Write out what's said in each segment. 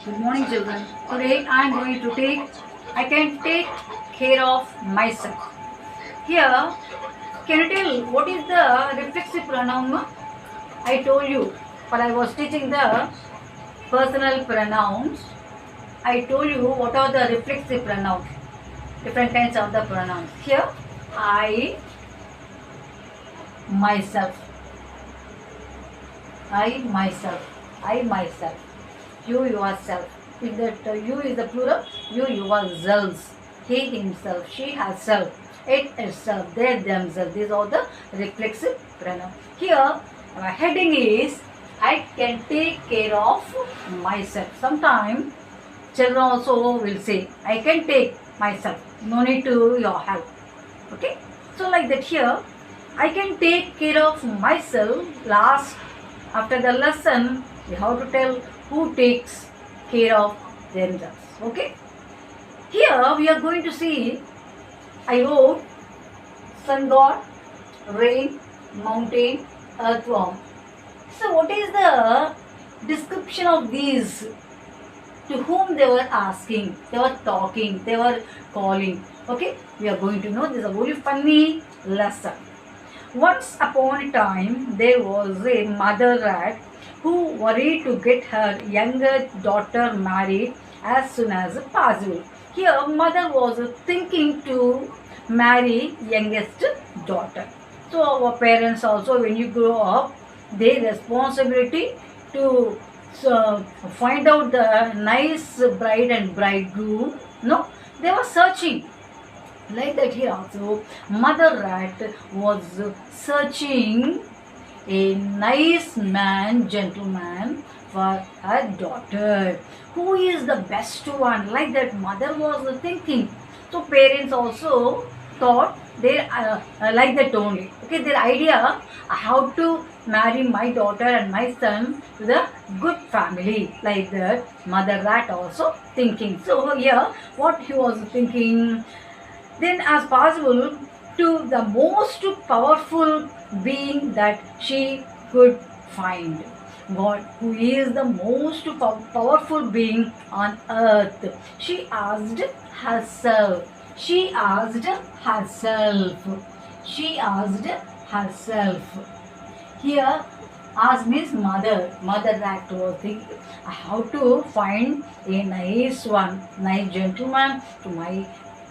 Good morning, children. Today I am going to I can take care of myself. Here, can you tell what is the reflexive pronoun? I told you, but I was teaching the personal pronouns. I told you what are the reflexive pronouns, different kinds of the pronouns. Here, I, myself, I, myself, I, myself. You yourself. If that you is the plural, you yourselves. He himself, she herself, it itself, they themselves. These are the reflexive pronouns. Here, my heading is I can take care of myself. Sometimes children also will say, I can take myself. No need to your help. Okay? So like that here, I can take care of myself. Last, after the lesson, we have to tell who takes care of themselves. Okay? Here we are going to see, I wrote sun god, rain, mountain, earthworm. So what is the description of these? To whom they were asking, they were talking, they were calling. Okay? We are going to know this is a very funny lesson. Once upon a time, there was a mother rat who worried to get her younger daughter married as soon as possible. Here, mother was thinking to marry youngest daughter. So, our parents also, when you grow up, their responsibility to find out the nice bride and bridegroom. No, they were searching like that. Here also mother rat was searching a nice man, gentleman for her daughter. Who is the best one? Like that mother was thinking. So parents also thought they like that only. Okay, their idea how to marry my daughter and my son to the good family. Like that mother rat also thinking. So here what he was thinking, then as possible to the most powerful being that she could find. God, who is the most powerful being on earth? She asked herself. She asked herself. She asked herself. Here, ask means mother. Mother rat was thinking how to find a nice one, nice gentleman to my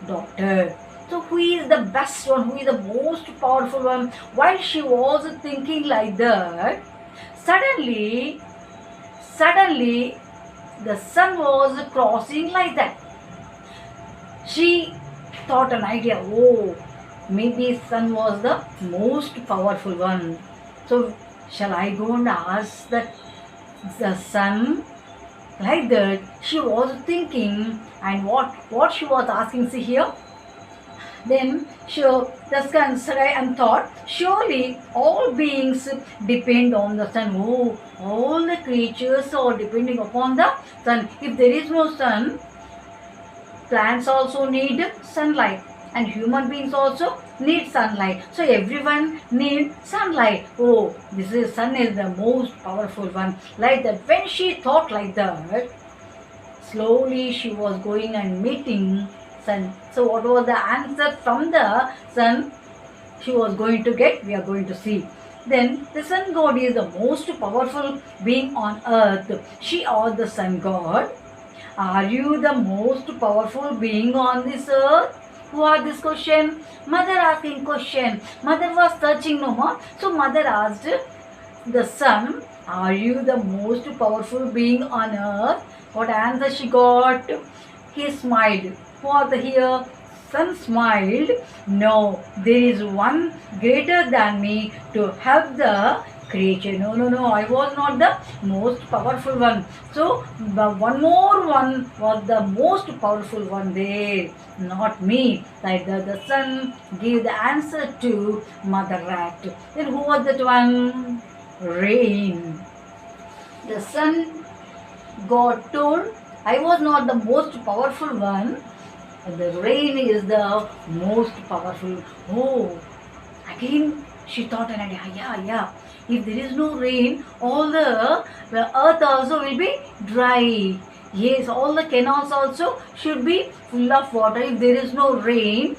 daughter. So who is the best one? Who is the most powerful one? While she was thinking like that, suddenly the sun was crossing like that. She thought an idea. Oh, maybe sun was the most powerful one. So shall I go and ask that the sun? Like that, she was thinking, and what she was asking. See here. Then the sky and thought, surely all beings depend on the sun. Oh, all the creatures are depending upon the sun. If there is no sun, plants also need sunlight, and human beings also need sunlight. So everyone needs sunlight. Oh, sun is the most powerful one. Like that, when she thought like that, slowly she was going and meeting sun. So what was the answer from the sun she was going to get? We are going to see. Then the sun god is the most powerful being on earth. She asked the sun god, are you the most powerful being on this earth? Who asked this question? Mother asking question. Mother was searching no more. So mother asked the sun, are you the most powerful being on earth? What answer she got? He smiled. What here? Sun smiled. No, there is one greater than me to help the creature. No, I was not the most powerful one. So one more one was the most powerful one there, not me. Like the sun gave the answer to mother rat. Then who was that one? Rain. The sun god told, I was not the most powerful one. The rain is the most powerful. Oh, again she thought an idea. Yeah. If there is no rain, all the earth also will be dry. Yes, all the canals also should be full of water. If there is no rain,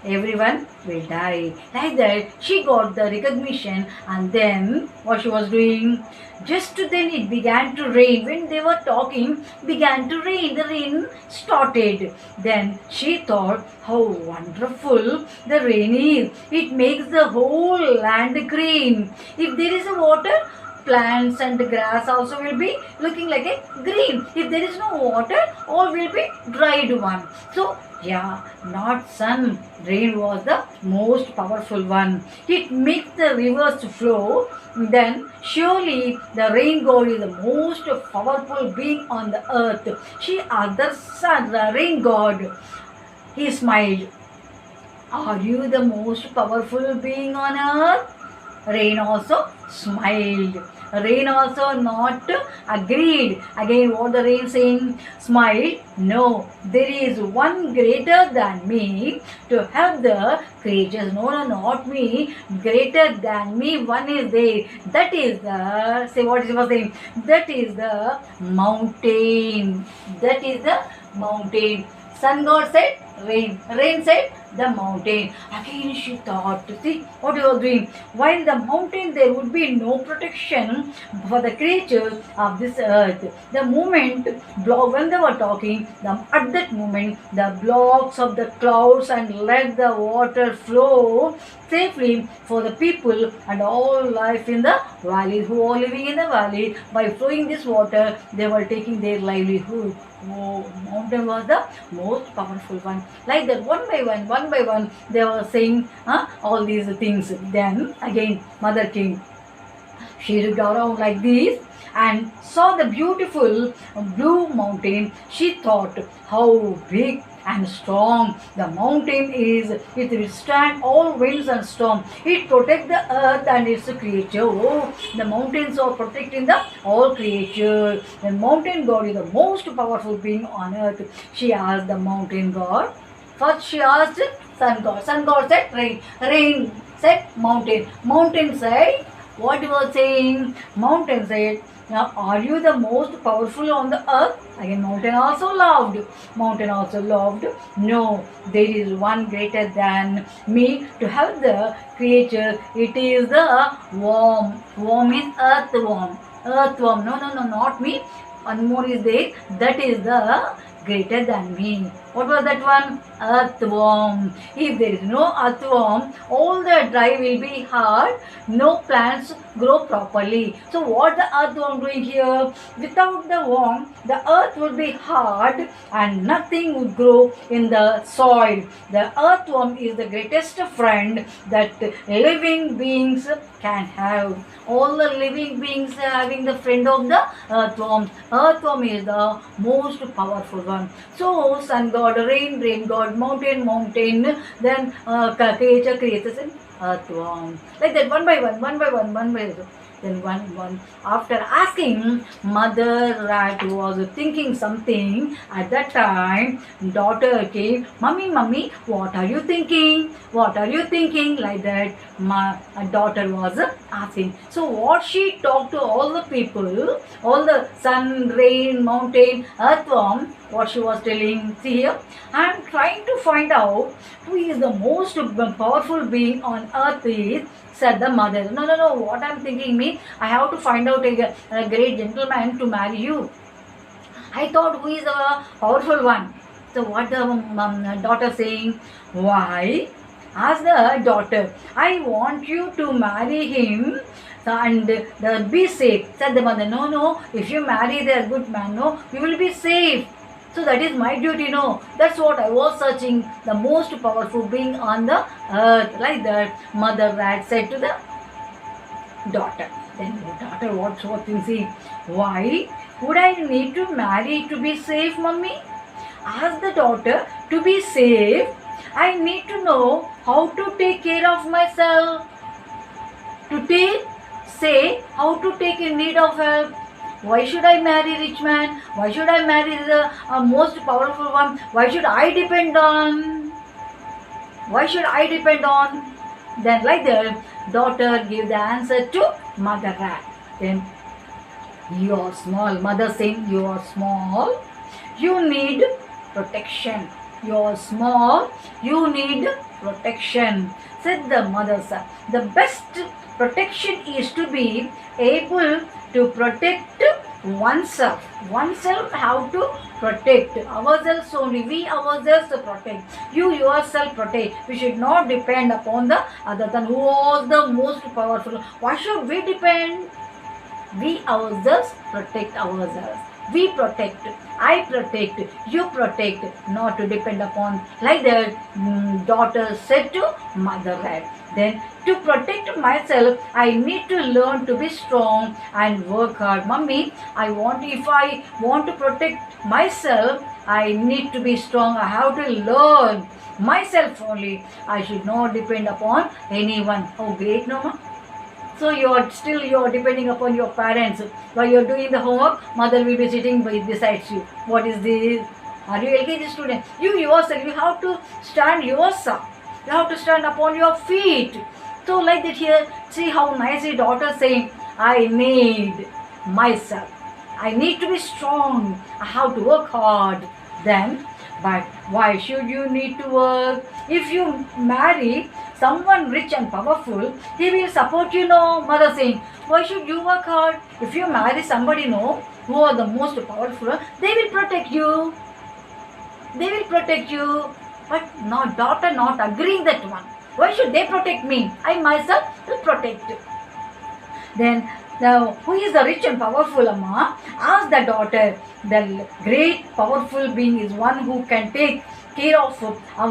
everyone will die. Like that, she got the recognition, and then what she was doing? Just then it began to rain. When they were talking, began to rain. The rain started. Then she thought, how wonderful the rain is. It makes the whole land green. If there is a water, plants and grass also will be looking like a green. If there is no water, all will be dried one. So yeah, not sun, rain was the most powerful one. It makes the rivers to flow. Then surely the rain god is the most powerful being on the earth. She asked the sun, the rain god. He smiled. Are you the most powerful being on earth? Rain also smiled. Rain also not agreed. Again, what the rain saying? Smile. No, there is one greater than me to help the creatures. No, no, not me. Greater than me, one is there. That is the, say what is was saying? That is the mountain. That is the mountain. Sun god said rain. Rain said the mountain. Again she thought, see what you are doing. While the mountain there would be no protection for the creatures of this earth. The moment when they were talking, at that moment the blocks of the clouds and let the water flow safely for the people and all life in the valley who are living in the valley. By flowing this water, they were taking their livelihood. Oh, mountain was the most powerful one. Like that, one by one, they were saying all these things. Then again, Mother King, she looked around like this and saw the beautiful blue mountain. She thought how big and strong the mountain is. It withstand all winds and storm. It protects the earth and its creature. Oh, the mountains are protecting the all creature. The mountain god is the most powerful being on earth. She asked the mountain god. First she asked sun god. Sun god said rain. Rain said mountain. Mountain said, what he was saying? Mountain said, now are you the most powerful on the earth? Again, mountain also laughed. Mountain also laughed. No, there is one greater than me to help the creature. It is the worm. Worm is earthworm. Earthworm. No, no, no, not me. One more is there. That is the greater than me. What was that one? Earthworm. If there is no earthworm, all the dry will be hard. No plants grow properly. So what the earthworm doing here? Without the worm, the earth would be hard and nothing would grow in the soil. The earthworm is the greatest friend that living beings can have. All the living beings are having the friend of the earthworm. Earthworm is the most powerful one. So sun god, rain god, mountain, then creature creates an earthworm. Like that, one by one. Then one. After asking, Mother Rat was thinking something. At that time, daughter came. Mummy, what are you thinking? What are you thinking? Like that, my daughter was asking. So what she talked to all the people, all the sun, rain, mountain, earthworm, what she was telling. See here, I am trying to find out who is the most powerful being on earth is, said the mother. No, what I am thinking means I have to find out a great gentleman to marry you. I thought who is the powerful one. So what the daughter saying? Why? Asked the daughter. I want you to marry him and be safe. Said the mother. No, if you marry the good man, no, you will be safe. So that is my duty, no. That's what I was searching. The most powerful being on the earth. Like that, Mother Rat said to the daughter. Then the daughter, what you see? Why would I need to marry to be safe, mummy? Ask the daughter. To be safe, I need to know how to take care of myself. Say how to take in need of help. Why should I marry rich man? Why should I marry the most powerful one? Why should I depend on? Why should I depend on? Then like the daughter gave the answer to Mother Rat. Then you are small. Mother saying you are small. You need protection. You are small. You need protection, said the mother son. The best protection is to be able to protect oneself. Oneself, how to protect ourselves only. We ourselves to protect. You yourself protect. We should not depend upon the other than who was the most powerful. Why should we depend? We ourselves protect ourselves. We protect. I protect. You protect. Not to depend upon. Like the daughter said to mother rat. Then to protect myself, I need to learn to be strong and work hard. Mummy, if I want to protect myself, I need to be strong. I have to learn myself only. I should not depend upon anyone. How great, no, ma? So you're depending upon your parents. While you're doing the homework, mother will be sitting beside you. What is this? Are you LKG student? You yourself, you have to stand yourself. You have to stand upon your feet. So like that here, see how nicely daughter saying, I need myself. I need to be strong. I have to work hard. Then, but why should you need to work? If you marry someone rich and powerful, he will support you, no? Mother saying, why should you work hard? If you marry somebody, no, who are the most powerful, they will protect you. They will protect you. But not daughter not agreeing that one. Why should they protect me? I myself will protect. Then now, who is the rich and powerful, Amma? Ask the daughter. The great powerful being is one who can take care of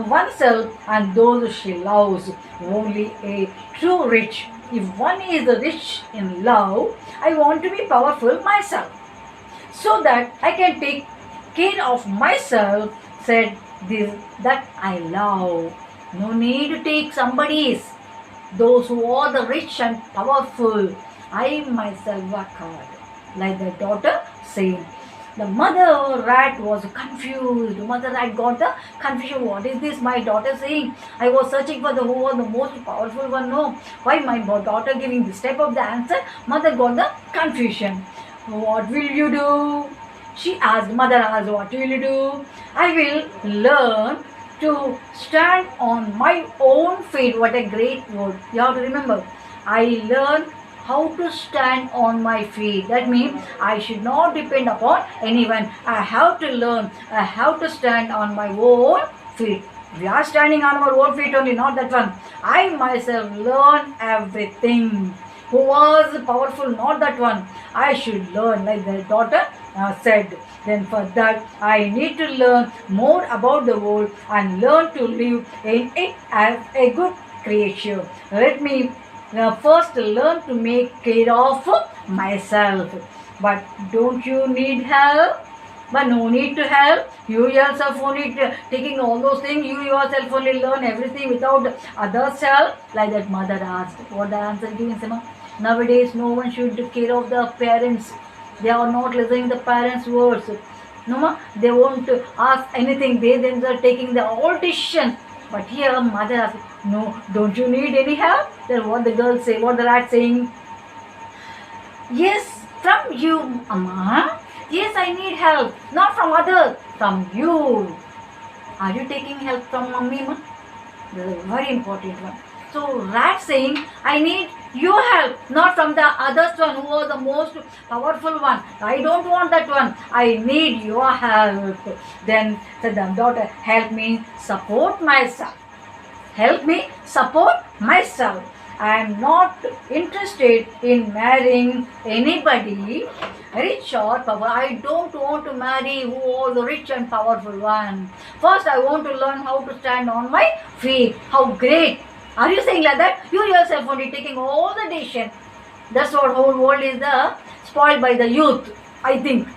oneself and those she loves. Only a true rich. If one is rich in love, I want to be powerful myself, so that I can take care of myself, said this that I love. No need to take somebody's. Those who are the rich and powerful, I myself work hard. Like the daughter saying. The mother rat was confused. Mother rat got the confusion. What is this my daughter saying? I was searching for the who was the most powerful one. No. Why my daughter giving this type of the answer? Mother got the confusion. What will you do? She asked. Mother asked, what will you do? I will learn to stand on my own feet. What a great word. You have to remember. I learn how to stand on my feet. That means I should not depend upon anyone. I have to learn. I have to stand on my own feet. We are standing on our own feet only, not that one. I myself learn everything. Who was powerful, not that one. I should learn, like the daughter said. Then for that, I need to learn more about the world and learn to live in it as a good creature. Let me first learn to make care of myself. But don't you need help? But no need to help. You yourself only taking all those things. You yourself only learn everything without others' help. Like that mother asked. What the answer giving, Sima? Nowadays, no one should take care of the parents. They are not listening to the parents' words. No, ma? They won't ask anything. They themselves are taking the all decisions. But here, mother asks, no, don't you need any help? Then what the girl say, what the rat saying? Yes, from you, Amma. Yes, I need help. Not from others, from you. Are you taking help from mummy, ma? This is a very important one. So rat saying, I need your help, not from the others one who was the most powerful one. I don't want that one. I need your help. Then said the daughter, help me support myself. Help me support myself. I am not interested in marrying anybody rich or powerful. I don't want to marry who was the rich and powerful one. First, I want to learn how to stand on my feet. How great. Are you saying like that? You yourself only taking all the decision. That's what whole world is spoiled by the youth, I think.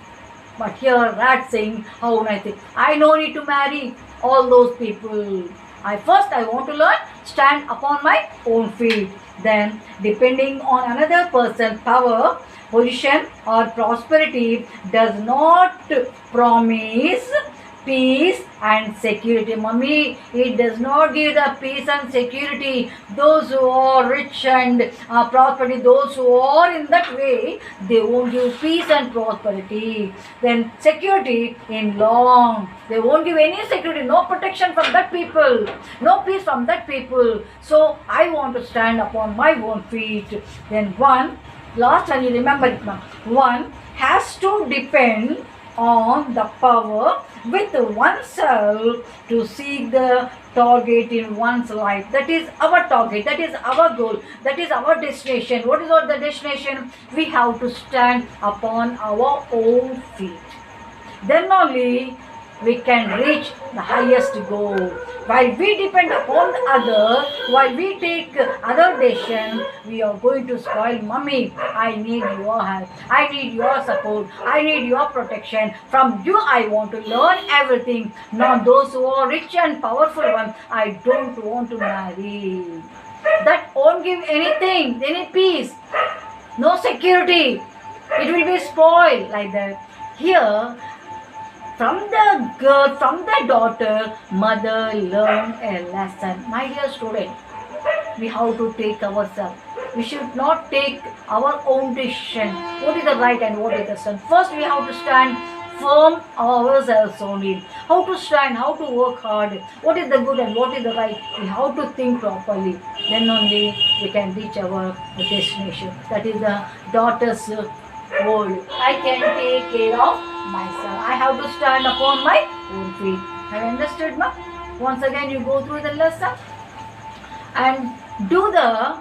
But here rat saying, how nice. I no need to marry all those people. I want to learn stand upon my own feet. Then depending on another person's power, position or prosperity does not promise peace and security. Mummy, it does not give the peace and security. Those who are rich and prosperity, those who are in that way, they won't give peace and prosperity. Then security in long, they won't give any security, no protection from that people, no peace from that people. So I want to stand upon my own feet. Then one, last one, you remember it now. One has to depend on the power with oneself to seek the target in one's life. That is our target, that is our goal, that is our destination. What is our the destination? We have to stand upon our own feet. Then only we can reach the highest goal. While we depend upon the other, while we take other decision, we are going to spoil. Mummy, I need your help, I need your support, I need your protection. From you I want to learn everything. Not those who are rich and powerful ones, I don't want to marry. That won't give anything, any peace, no security. It will be spoiled like that. Here, from the girl, from the daughter, mother learn a lesson. My dear student, we have to take ourselves. We should not take our own decision. What is the right and what is the wrong? First, we have to stand firm ourselves only. How to stand, how to work hard. What is the good and what is the right? We have to think properly. Then only we can reach our destination. That is the daughter's world. I can take care of myself. I have to stand upon my own feet. Have you understood, ma? Once again, you go through the lesson and do the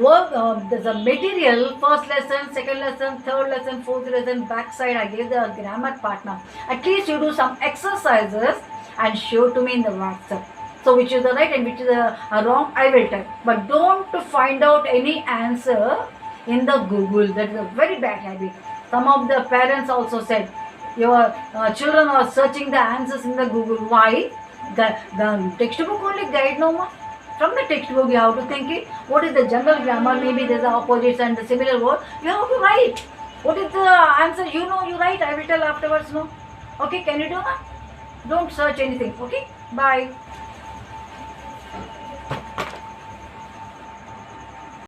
work. There's a material. First lesson, second lesson, third lesson, fourth lesson. Backside, I gave the grammar part now. At least you do some exercises and show to me in the WhatsApp. So which is the right and which is the wrong, I will tell. But don't find out any answer in the Google. That is a very bad habit. Some of the parents also said, your children are searching the answers in the Google. Why? The textbook only guide, no more. From the textbook you have to think it. What is the general grammar? Maybe there's the opposites and the similar word. You have to write. What is the answer? You know, you write. I will tell afterwards, no? Okay, can you do that? Don't search anything. Okay, bye.